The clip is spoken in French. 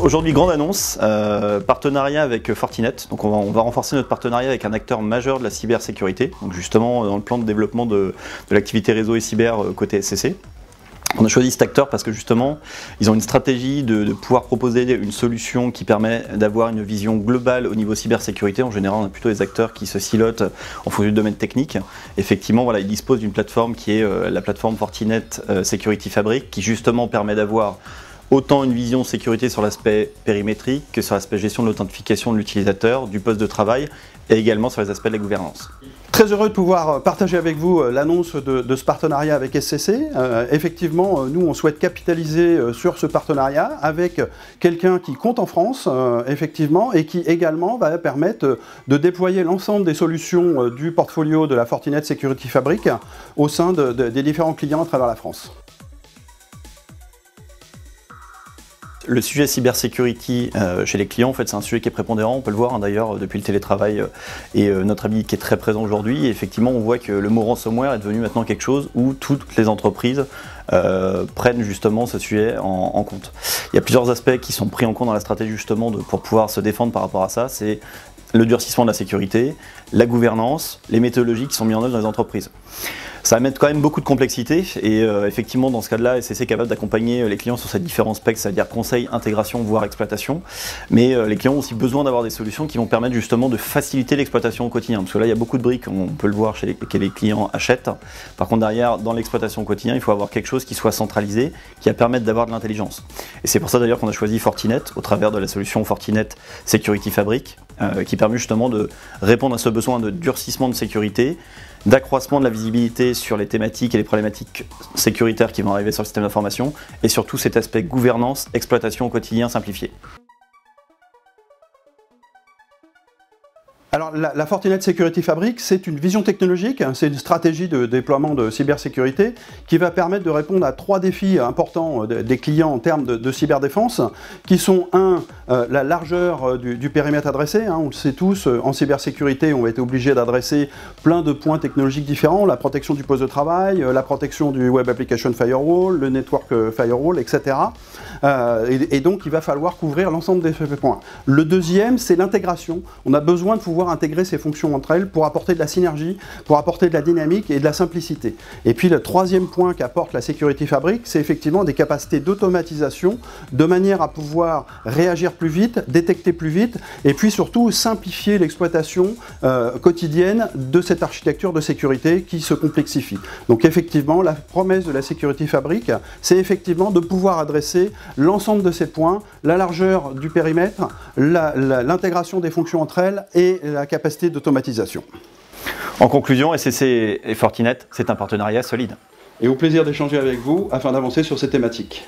Aujourd'hui, grande annonce, partenariat avec Fortinet. Donc on va renforcer notre partenariat avec un acteur majeur de la cybersécurité, donc justement dans le plan de développement de l'activité réseau et cyber côté SCC. On a choisi cet acteur parce que justement, ils ont une stratégie de pouvoir proposer une solution qui permet d'avoir une vision globale au niveau cybersécurité. En général, on a plutôt des acteurs qui se silotent en fonction du domaine technique. Effectivement, voilà, ils disposent d'une plateforme qui est la plateforme Fortinet Security Fabric, qui justement permet d'avoir autant une vision sécurité sur l'aspect périmétrique que sur l'aspect gestion de l'authentification de l'utilisateur, du poste de travail et également sur les aspects de la gouvernance. Très heureux de pouvoir partager avec vous l'annonce de ce partenariat avec SCC. Effectivement, nous on souhaite capitaliser sur ce partenariat avec quelqu'un qui compte en France, effectivement, et qui également va permettre de déployer l'ensemble des solutions du portfolio de la Fortinet Security Fabric au sein des différents clients à travers la France. Le sujet cybersécurité chez les clients, en fait, c'est un sujet qui est prépondérant. On peut le voir d'ailleurs depuis le télétravail et notre ami qui est très présent aujourd'hui. Effectivement, on voit que le mot ransomware est devenu maintenant quelque chose où toutes les entreprises prennent justement ce sujet en compte. Il y a plusieurs aspects qui sont pris en compte dans la stratégie justement pour pouvoir se défendre par rapport à ça. C'est le durcissement de la sécurité, la gouvernance, les méthodologies qui sont mises en œuvre dans les entreprises. Ça va mettre quand même beaucoup de complexité et effectivement dans ce cas-là, SCC est capable d'accompagner les clients sur ces différents spectres, c'est-à-dire conseil, intégration, voire exploitation. Mais les clients ont aussi besoin d'avoir des solutions qui vont permettre justement de faciliter l'exploitation au quotidien. Parce que là, il y a beaucoup de briques, on peut le voir que les clients achètent. Par contre, derrière, dans l'exploitation au quotidien, il faut avoir quelque chose qui soit centralisé, qui va permettre d'avoir de l'intelligence. Et c'est pour ça d'ailleurs qu'on a choisi Fortinet au travers de la solution Fortinet Security Fabric, qui permet justement de répondre à ce besoin de durcissement de sécurité, d'accroissement de la visibilité sur les thématiques et les problématiques sécuritaires qui vont arriver sur le système d'information, et surtout cet aspect gouvernance, exploitation au quotidien simplifié. Alors la Fortinet Security Fabric, c'est une vision technologique, c'est une stratégie de déploiement de cybersécurité qui va permettre de répondre à 3 défis importants des clients en termes de cyberdéfense, qui sont la largeur du périmètre adressé. On le sait tous, en cybersécurité, on va être obligé d'adresser plein de points technologiques différents, la protection du poste de travail, la protection du Web Application Firewall, le Network Firewall, etc. Et donc il va falloir couvrir l'ensemble des points. Le deuxième, c'est l'intégration. On a besoin de pouvoir intégrer ces fonctions entre elles pour apporter de la synergie, pour apporter de la dynamique et de la simplicité. Et puis le troisième point qu'apporte la Security Fabric, c'est effectivement des capacités d'automatisation de manière à pouvoir réagir plus vite, détecter plus vite et puis surtout simplifier l'exploitation quotidienne de cette architecture de sécurité qui se complexifie. Donc effectivement, la promesse de la Security Fabric, c'est effectivement de pouvoir adresser l'ensemble de ces points, la largeur du périmètre, l'intégration des fonctions entre elles et la capacité d'automatisation. En conclusion, SCC et Fortinet, c'est un partenariat solide. Et au plaisir d'échanger avec vous afin d'avancer sur ces thématiques.